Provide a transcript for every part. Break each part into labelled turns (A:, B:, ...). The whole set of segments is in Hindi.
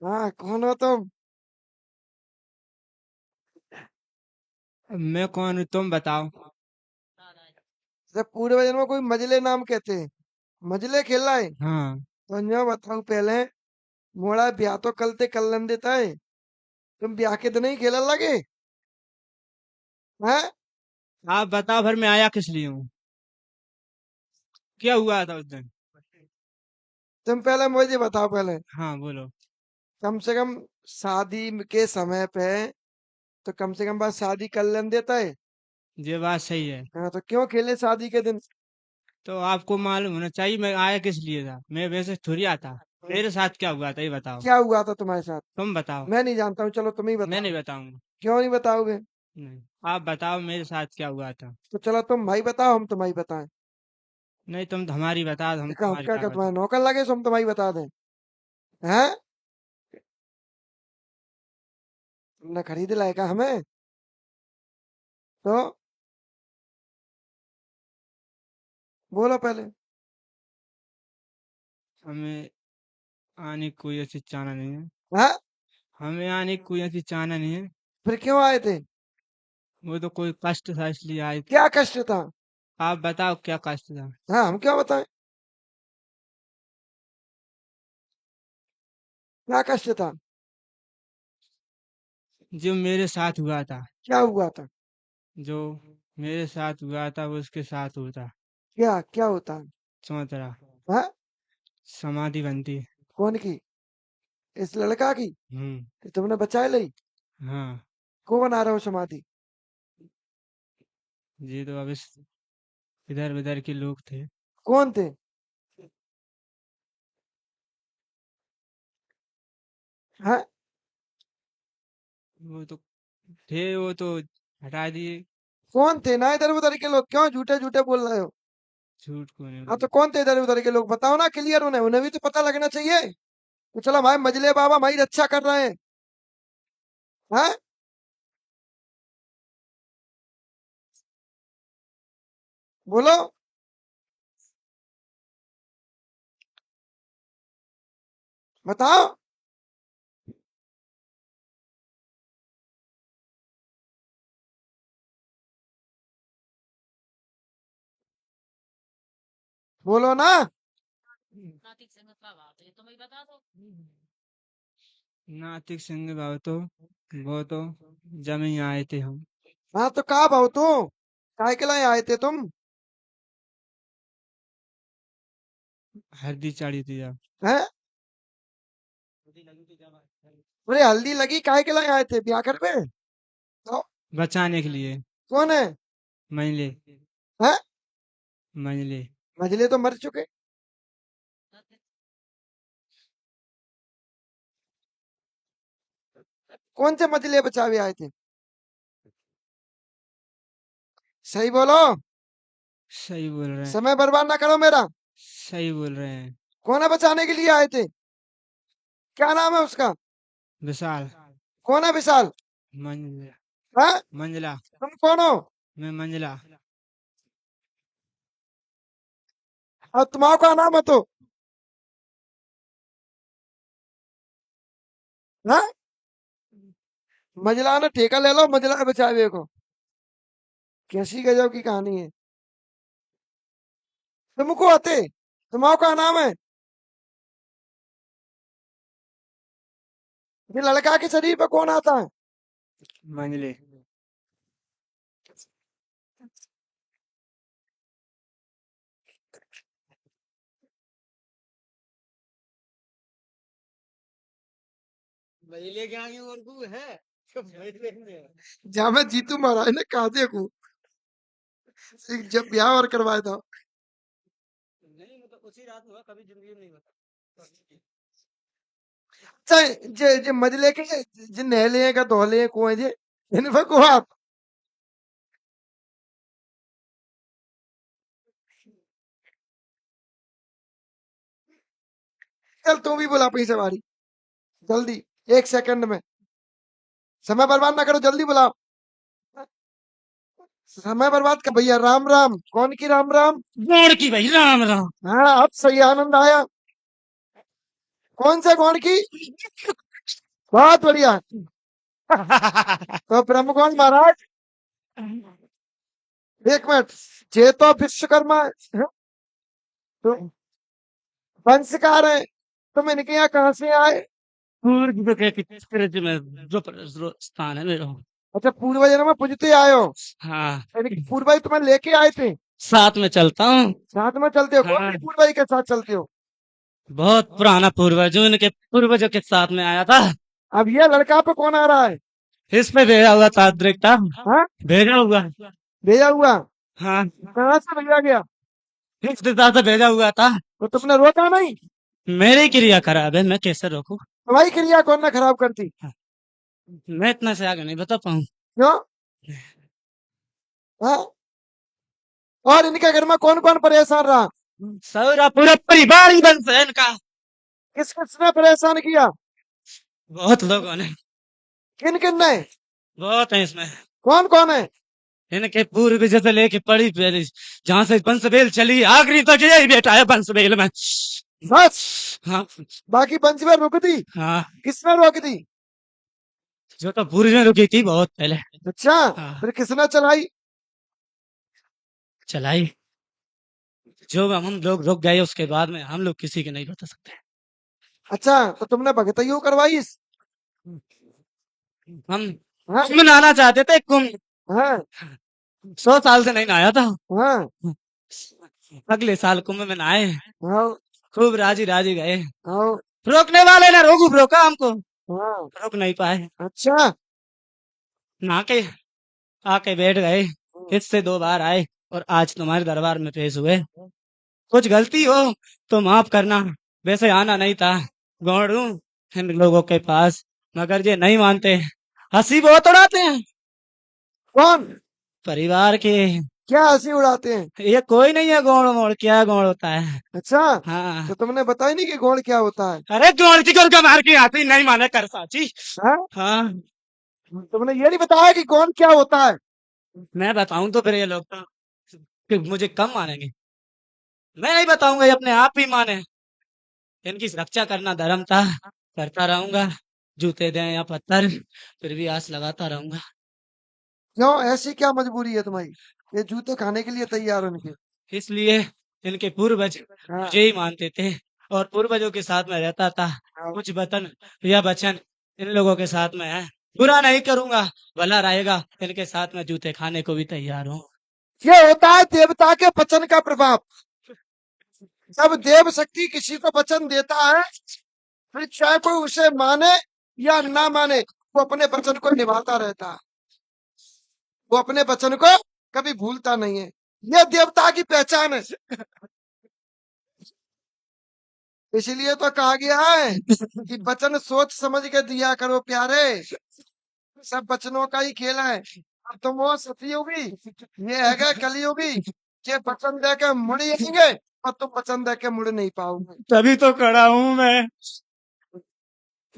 A: हाँ, कौन हो तुम?
B: मैं कौन हूँ तुम बताओ।
A: जब पूरे वजन में कोई मजले नाम कहते हैं। मजले खेल रहा है
B: हाँ,
A: तो मैं बताऊं पहले। मोड़ा ब्याह तो कल ते कल लन देता है। तुम ब्याह के दिन ही खेलने लगे हैं?
B: आप बताओ फिर मैं आया किस लिए हूँ। क्या हुआ था उस दिन।
A: तुम पहले मुझे बताओ पहले।
B: हाँ बोलो।
A: कम से कम शादी के समय पे तो कम से कम बात शादी कर लेन देता है।
B: ये बात सही है।
A: हाँ, तो क्यों खेले शादी के दिन?
B: तो आपको मालूम होना चाहिए मैं आया किस लिए था। मैं वैसे थोड़ी आता। मेरे साथ क्या हुआ था ये बताओ।
A: क्या हुआ था तुम्हारे साथ?
B: तुम बताओ।
A: मैं नहीं जानता हूँ, चलो तुम ही
B: मैं
A: बताओ।
B: नहीं बताऊंगा।
A: क्यों नहीं बताओगे?
B: नहीं, आप बताओ मेरे साथ क्या हुआ था।
A: तो चलो तुम भाई बताओ, हम तुम्हारी बताएं।
B: नहीं तुम हमारी बता दो हम
A: देखो हम
B: तुम्हारी
A: क्या
B: क्या
A: क्या
B: बता।
A: तुम्हारे नौकर लगे सो हम तुम्हारी बता दें? हैं? तुमने खरीद लाए क्या हमें? तो बोलो पहले।
B: हमें आने की कोई ऐसी चाहना नहीं है।
A: हाँ?
B: हमें आने की कोई ऐसी चाहना नहीं है।
A: फिर क्यों आए थे?
B: वो तो कोई कष्ट था इसलिए आए थे।
A: क्या कष्ट था?
B: आप बताओ क्या कष्ट था।
A: हाँ, हम क्या बताएं? क्या कष्ट था?
B: जो मेरे साथ हुआ था।
A: क्या हुआ था?
B: जो मेरे साथ हुआ था वो उसके साथ होता।
A: क्या क्या होता?
B: चौतरा
A: हाँ?
B: समाधि बनती।
A: कौन की? इस लड़का की?
B: हम्म।
A: कि तुमने बचाए ली?
B: हाँ।
A: को बना रहे हो समाधि?
B: ये तो अब इधर उधर के लोग थे।
A: कौन थे? हाँ?
B: वो तो थे वो तो हटा दिए।
A: कौन थे ना इधर उधर के लोग? क्यों झूठे झूठे बोल रहे हो?
B: झूठ को नहीं
A: हाँ,
B: बोल।
A: तो कौन थे इधर उधर के लोग? बताओ ना क्लियर, उन्हें उन्हें भी तो पता लगना चाहिए। तो चलो भाई, मजले बाबा हमारी रक्षा कर रहे हैं। हाँ? बोलो। बताओ। बोलो ना।
B: नातिक सिंह बाबू तो वो तो जमीन आए थे हम।
A: हाँ, तो कहा भाव तू? काय के लिए आए थे तुम?
B: हल्दी चढ़ी थी जब।
A: हैं? अरे हल्दी लगी, काय के लिए आए थे? ब्याह कर पे तो?
B: बचाने के लिए।
A: कौन है?
B: मंजले।
A: हैं?
B: मंजले।
A: मजले तो मर चुके। कौन से मजले बचावे आए थे? सही बोलो।
B: सही बोल रहे हैं।
A: समय बर्बाद ना करो मेरा।
B: सही बोल रहे हैं।
A: कौन है बचाने के लिए आए थे? क्या नाम है उसका?
B: विशाल।
A: कौन है विशाल?
B: मंजला।
A: हाँ?
B: मंजला।
A: तुम कौन हो?
B: मैं मंजला।
A: और तुम्हारा क्या नाम है तो? हाँ? मजला ने ठेका ले लो मजला बचावे को। कैसी गजब की कहानी है। तुमको आते? तुम्हारा क्या नाम है? ये लड़का के शरीर पे कौन आता है?
B: मंजले।
C: महिले के आगे और को है तो महिले में है।
A: जहाँ मैं जीतू महाराज ने कहा देखो, जब ब्याह और करवाया था।
C: नहीं मतलब उसी रात हुआ, कभी जिंदगी में नहीं हुआ।
A: अच्छा, जे मजले के जे नहले हैं का धोले हैं कुएं जे, इन पे को आप? चल तू भी बुला अपनी सवारी, जल्दी, 1 सेकंड में। समय बर्बाद ना करो, जल्दी बुलाओ। समय बर्बाद कर भैया। राम राम। कौन की राम राम?
B: गौड़ की भाई राम राम।
A: हाँ, अब सही आनंद आया। कौन से गौण की? बहुत बढ़िया। तो ब्रह्म गौण महाराज, एक मिनट, ये तो विश्वकर्मा है, तो वंशकार है, तुम इनके यहाँ कहाँ से आए?
B: पूर्व के कृत में जो स्थान है मेरा।
A: अच्छा, पूर्व जन्म में पूजते आए हो,
B: हाँ,
A: यानी पूर्वज तुम्हें लेके आए थे,
B: साथ में चलता हूँ।
A: साथ में चलते हो? कौन
B: हाँ,
A: सी पूर्वज के साथ चलते हो?
B: बहुत पुराना पूर्वज जो इनके पूर्वजों के साथ में आया था।
A: अब ये लड़का पे कौन आ रहा है?
B: इस पे भेजा हुआ था देखता,
A: हाँ,
B: भेजा हुआ।
A: भेजा हुआ?
B: हाँ,
A: कहाँ से भेजा गया?
B: इस दिशा से भेजा हुआ था।
A: तो तुमने रोका नहीं?
B: मेरी क्रिया खराब है, मैं कैसे रोकूं?
A: तुम्हारी क्रिया कौन ना खराब करती?
B: मैं इतना से आगे नहीं बता पाऊँ।
A: क्यों? हाँ? और इनके घर में कौन कौन परेशान रहा?
B: सारा पूरा परिवार ही बंद है इनका।
A: किस किसने परेशान किया?
B: बहुत लोगों ने,
A: किन किन ने?
B: बहुत है इसमें।
A: कौन कौन है?
B: इनके पूर्व से लेके पड़ी पहले, जहाँ से बंसबेल चली आखिरी तक यही बेटा है बंसबेल में।
A: बस?
B: हाँ,
A: बाकी पंचमें रुक दी?
B: हाँ,
A: किसने रोक दी?
B: जो तो पूर्व में रुकी थी बहुत पहले।
A: अच्छा,
B: हाँ,
A: फिर किसने चलाई?
B: चलाई। जो हम लोग रुक गए उसके बाद में हम लोग किसी के नहीं बता सकते।
A: अच्छा, तो तुमने भगतैयू करवाई?
B: हम
A: हाँ?
B: कुंभ नहाना चाहते थे, कुंभ
A: हाँ?
B: 100 साल से नहीं नहाया था।
A: हाँ?
B: अगले साल कुंभ में नहाए,
A: आओ,
B: खूब राजी राजी गए।
A: आओ,
B: रोकने वाले ना रोकू, रोका हमको,
A: हाँ,
B: रोक नहीं पाए।
A: अच्छा,
B: नहा के आके बैठ गए। इससे 2 बार आए और आज तुम्हारे दरबार में पेश हुए। कुछ गलती हो तो माफ करना, वैसे आना नहीं था। गौड़ हूं इन लोगों के पास, मगर ये नहीं मानते, हंसी बहुत उड़ाते हैं
A: कौन?
B: परिवार के।
A: क्या हंसी उड़ाते हैं?
B: ये कोई नहीं है गौड़ मोड़, क्या गौड़ होता है?
A: अच्छा,
B: हाँ,
A: तो तुमने बताया नहीं कि गौड़ क्या होता है?
B: अरे गौड़ की गोल का मार के आती नहीं माने कर साची।
A: हाँ?
B: हाँ,
A: तुमने ये नहीं बताया कि गौड़ क्या होता है?
B: मैं बताऊं तो फिर ये लोग तो फिर मुझे कम मानेंगे। मैं नहीं बताऊंगा, ये अपने आप ही माने। इनकी रक्षा करना धर्म था, करता रहूंगा। जूते दें या पत्थर, फिर भी आस लगाता रहूंगा।
A: क्यों, ऐसी क्या मजबूरी है तुम्हारी? ये जूते खाने के लिए तैयार हो इनके?
B: इसलिए इनके पूर्वज
A: हाँ,
B: मुझे ही मानते थे और पूर्वजों के साथ में रहता था।
A: हाँ।
B: कुछ वतन या वचन इन लोगों के साथ में है, बुरा नहीं करूंगा, भला रहेगा। इनके साथ में जूते खाने को भी तैयार हूँ।
A: ये होता है देवता के वचन का प्रभाव। जब देव शक्ति किसी को वचन देता है, फिर चाहे कोई उसे माने या ना माने, वो अपने वचन को निभाता रहता है। वो अपने वचन को कभी भूलता नहीं है। ये देवता की पहचान है। इसलिए तो कहा गया है कि वचन सोच समझ के दिया करो प्यारे, सब वचनों का ही खेल है। अब तुम वो सतयुगी, ये है कलयुगी, ये वचन दे के मुड़ जाएंगे और तुम वचन दे के मुड़ नहीं पाओगे।
B: तभी तो खड़ा हूँ मैं,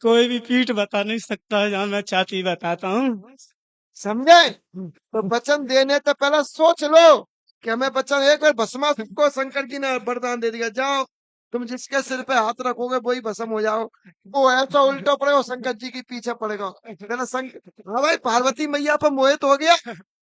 B: कोई भी पीठ बता नहीं सकता, जहाँ मैं छाती बताता हूँ।
A: समझे? तो वचन देने से पहले सोच लो कि हमें वचन, एक बार भस्मासुर को शंकर जी ने वरदान दे दिया, जाओ तुम जिसके सिर पे हाथ रखोगे वही भस्म हो जाओ। वो ऐसा उल्टा पड़ेगा, शंकर जी के पीछे पड़ेगा, कहना हाँ भाई, पार्वती मैया पर मोहित हो गया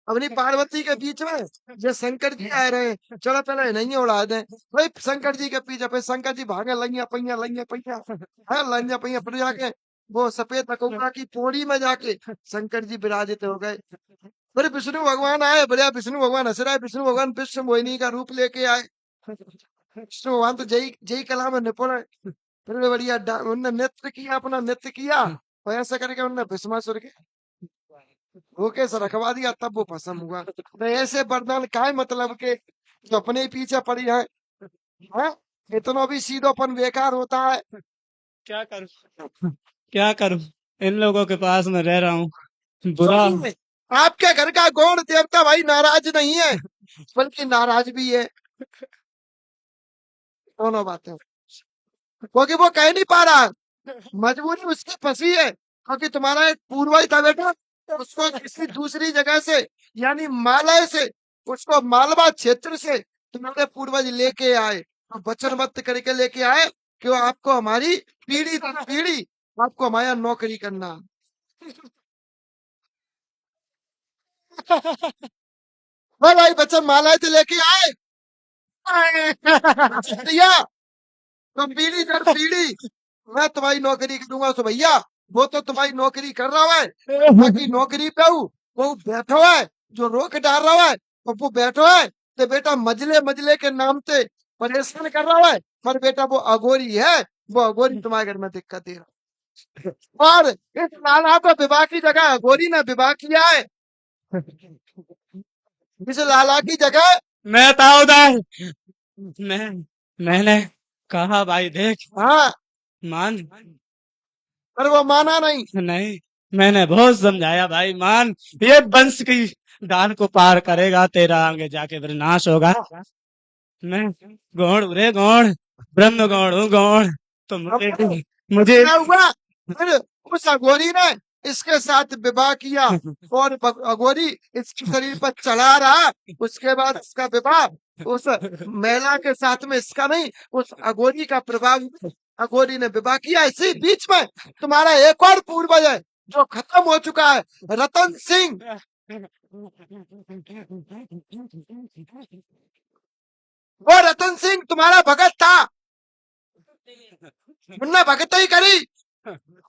A: अपनी पार्वती के बीच में, ये शंकर जी आ रहे हैं, चलो पहले नहीं उड़ा दे भाई शंकर जी के पीछे। फिर शंकर जी भागे लंगिया पहिया है, लंगिया पहिया फिर जाके वो सफेद कौआ की पौड़ी में जाके शंकर जी विराजित हो गए। फिर विष्णु भगवान आए, बढ़िया विष्णु भगवान हंस रहा है, विष्णु भगवान विश्व मोहिनी का रूप लेके आए। विष्णु भगवान तो जय जय कला में निपुण है। फिर बढ़िया उनने नृत्य किया, अपना नृत्य किया, और ऐसा करके उनने भस्मासुर के होके से रखवा दिया, तब वो भस्म हुआ। तो ऐसे वरदान काय मतलब के जो अपने ही पीछे पड़ी है, हैं? इतना भी सीधोपन बेकार होता है।
B: क्या करूं, क्या करूं, इन लोगों के पास में रह रहा हूँ, बुरा।
A: आपके घर का गौड़ देवता भाई नाराज नहीं है, बल्कि नाराज भी है। दोनों बातें, क्योंकि वो कह नहीं पा रहा, मजबूरी उसकी फंसी है। क्योंकि तुम्हारा एक पूर्वज था बेटा, उसको किसी दूसरी जगह से, यानी मालय से, उसको मालवा क्षेत्र से तुम्हारे पूर्वज लेके आए, तो वचनबद्ध करके लेके आए कि वो आपको हमारी पीढ़ी दर पीढ़ी आपको हमारे यहाँ नौकरी करना। हाँ भाई बच्चन मालाएं तो लेके आए दिया तो पीढ़ी दर पीढ़ी मैं तुम्हारी नौकरी करूंगा। तो भैया वो तो तुम्हारी नौकरी कर रहा है, बाकी नौकरी पे हूँ वो बैठो है जो रोक डाल रहा है, और वो बैठो है तो बेटा मजले मजले के नाम से परेशान कर रहा है, पर बेटा वो अघोरी है, वो अघोरी तुम्हारे घर में दिक्कत दे रहा है। और इस लाला तो विवाह की जगह अघोरी ने विवाह किया है, इस लाला की जगह।
B: मैं था उधर। मैं मैंने कहा भाई देख
A: हाँ
B: मान।
A: पर वो माना नहीं।
B: नहीं, मैंने बहुत समझाया भाई मान, ये वंश की दान को पार करेगा, तेरा आगे जाके विनाश होगा। मैं गौड़ हूँ रे गौड़, ब्रह्म गौड़ हूँ गौड़। तो मुझे
A: क्या हुआ फिर उस अघोरी ने इसके साथ विवाह किया और अघोरी इसके शरीर पर चढ़ा रहा, उसके बाद इसका विवाह उस महिला के साथ में इसका नहीं, उस अघोरी का प्रभाव अघोरी ने विवाह किया। इसी बीच में तुम्हारा एक और पूर्वज है जो खत्म हो चुका है, रतन सिंह। वो रतन सिंह तुम्हारा भगत था, उनने भगत ही करी,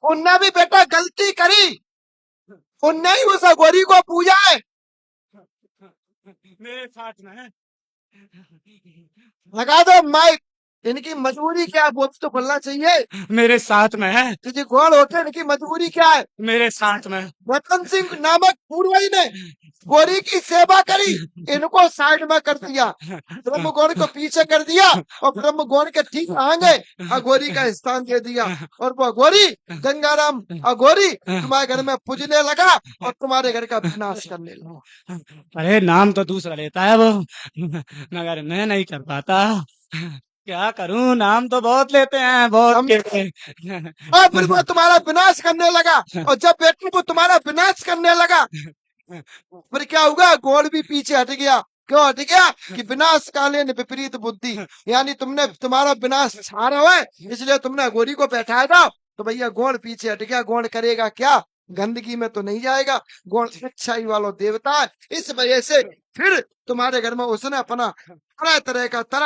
A: उनने भी बेटा गलती करी, उनने ही उस अघोरी को पूजा है।
B: मेरे साथ में
A: लगा दो माइक। इनकी मजबूरी क्या है वो भी तो बोलना चाहिए।
B: मेरे साथ में है,
A: तुझे गौर होते इनकी मजबूरी क्या है।
B: मेरे साथ में
A: रतन सिंह नामक पूर्वज ने गौरी की सेवा करी, इनको साइड में कर दिया, ब्रह्म गौर को पीछे कर दिया, और ब्रह्म गौर के ठीक आगे अघोरी का स्थान दे दिया, और वो अघोरी गंगाराम अघोरी तुम्हारे घर में पूजने लगा और तुम्हारे घर का विनाश करने लगा।
B: अरे नाम तो दूसरा लेता है वो, मगर मैं नहीं कर पाता। क्या करूं, नाम तो बहुत लेते हैं, बहुत लेते हैं।
A: और फिर वो तुम्हारा विनाश करने लगा, और जब बेटे वो तुम्हारा विनाश करने लगा फिर क्या हुआ, गौड़ भी पीछे हट गया। क्यों हट गया कि विनाश कालीन विपरीत बुद्धि, यानी तुमने तुम्हारा विनाश छा रहा है इसलिए तुमने अघोरी को बैठाया था, तो भैया गौड़ पीछे हट गया। गौड़ करेगा क्या, गंदगी में तो नहीं जाएगा, गौड़ सच्चाई वाला देवता है। इस वजह से फिर तुम्हारे घर में उसने अपना तरह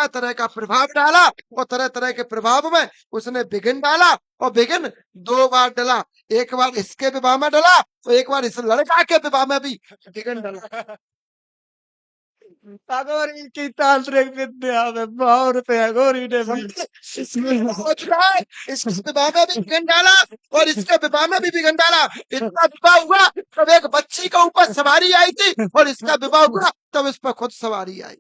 A: तरह का प्रभाव डाला, और तरह तरह के प्रभाव में उसने विघ्न डाला, और विघ्न दो बार डाला, एक बार इसके विवाह में डाला तो एक बार इस लड़का के विवाह में भी विघ्न डाला।
B: अघोरी की तांत्रिक विद्या में बहुत पे अघोरी ने
A: इसमें हो चुका है, इस विवाह में भी विघ्न डाला और इसके विवाह में भी विघ्न डाला। इतना विवाह हुआ तब एक बच्ची के ऊपर सवारी आई थी, और इसका विवाह हुआ तब इस पर खुद सवारी आई।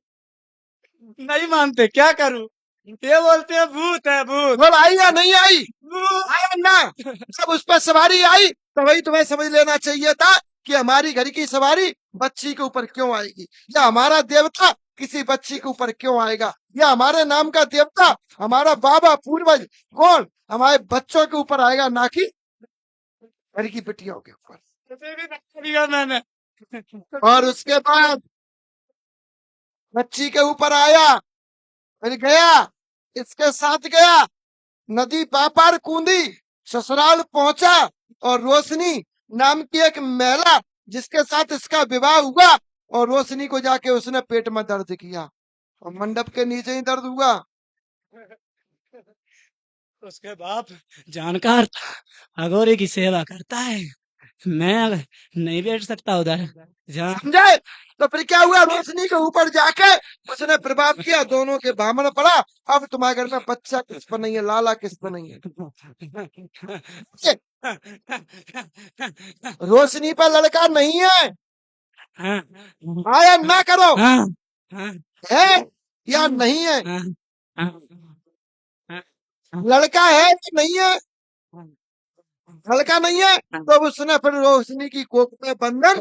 B: नहीं मानते, क्या करूं, ये बोलते हैं भूत है भूत।
A: बोल आई या नहीं आई,
B: भूत।
A: आया ना, जब उस पर सवारी आई तो वही तुम्हें समझ लेना चाहिए था कि हमारी घर की सवारी बच्ची के ऊपर क्यों आएगी, या हमारा देवता किसी बच्ची के ऊपर क्यों आएगा, या हमारे नाम का देवता हमारा बाबा पूर्वज कौन हमारे बच्चों के ऊपर आएगा, ना कि घर की बेटियों के ऊपर।
B: उसे भी धक्का दिया मैंने।
A: और उसके बाद बच्ची के ऊपर आया, फिर गया, इसके साथ गया, नदी पापार कूदी, ससुराल पहुंचा, और रोशनी नाम की एक महिला जिसके साथ इसका विवाह हुआ, और रोशनी को जाके उसने पेट में दर्द किया, और मंडप के नीचे ही दर्द हुआ।
B: उसके बाप जानकार था, अघोरी की सेवा करता है, मैं नहीं बैठ सकता उधर जहाँ।
A: समझे, तो फिर क्या हुआ, रोशनी के ऊपर जाके उसने प्रभाव किया, दोनों के बामण पड़ा। अब तुम्हारे घर में बच्चा किस पर नहीं है, लाला किस पर नहीं है, रोशनी पर लड़का नहीं है।
B: हाँ,
A: आया ना करो,
B: हाँ, हाँ,
A: है या नहीं है,
B: हाँ, हाँ, हाँ,
A: लड़का है कि नहीं है, लड़का नहीं है, तो उसने फिर रोशनी की कोख पे बंधन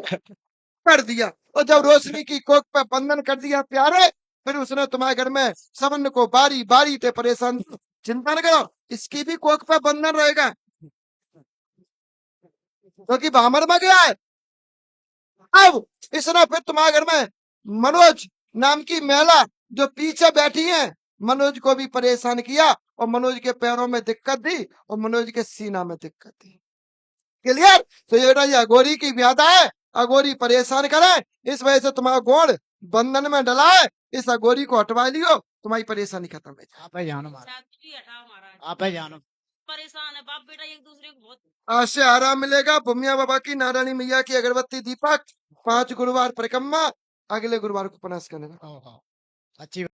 A: कर दिया, और जब रोशनी की कोख पे बंधन कर दिया प्यारे, फिर उसने तुम्हारे घर में सबन को बारी बारी ते परेशान। चिंता न करो, इसकी भी कोख पे बंधन रहेगा, क्योंकि बामर में गया है। अब इसने फिर तुम्हारे घर में मनोज नाम की महिला जो पीछे बैठी है, मनोज को भी परेशान किया और मनोज के पैरों में दिक्कत दी और मनोज के सीना में दिक्कत दी। क्लियर? तो ये बेटा ये अघोरी की व्याधा है, अघोरी परेशान करे, इस वजह से तुम्हारा गोड़ बंधन में डला है, इस अघोरी को हटवा लियो, तुम्हारी परेशानी खत्म है।
D: आप ही जानो महाराज,
C: शायद भी हटाओ महाराज,
D: आप ही जानो।
C: परेशान है बाप बेटा एक दूसरे को बहुत।
A: आज से आराम मिलेगा। भूमिया बाबा की, नारायणी मैया की अगरबत्ती दीपक, 5 गुरुवार परिक्रमा, अगले गुरुवार को पनस करने।
D: ओहो, अच्छी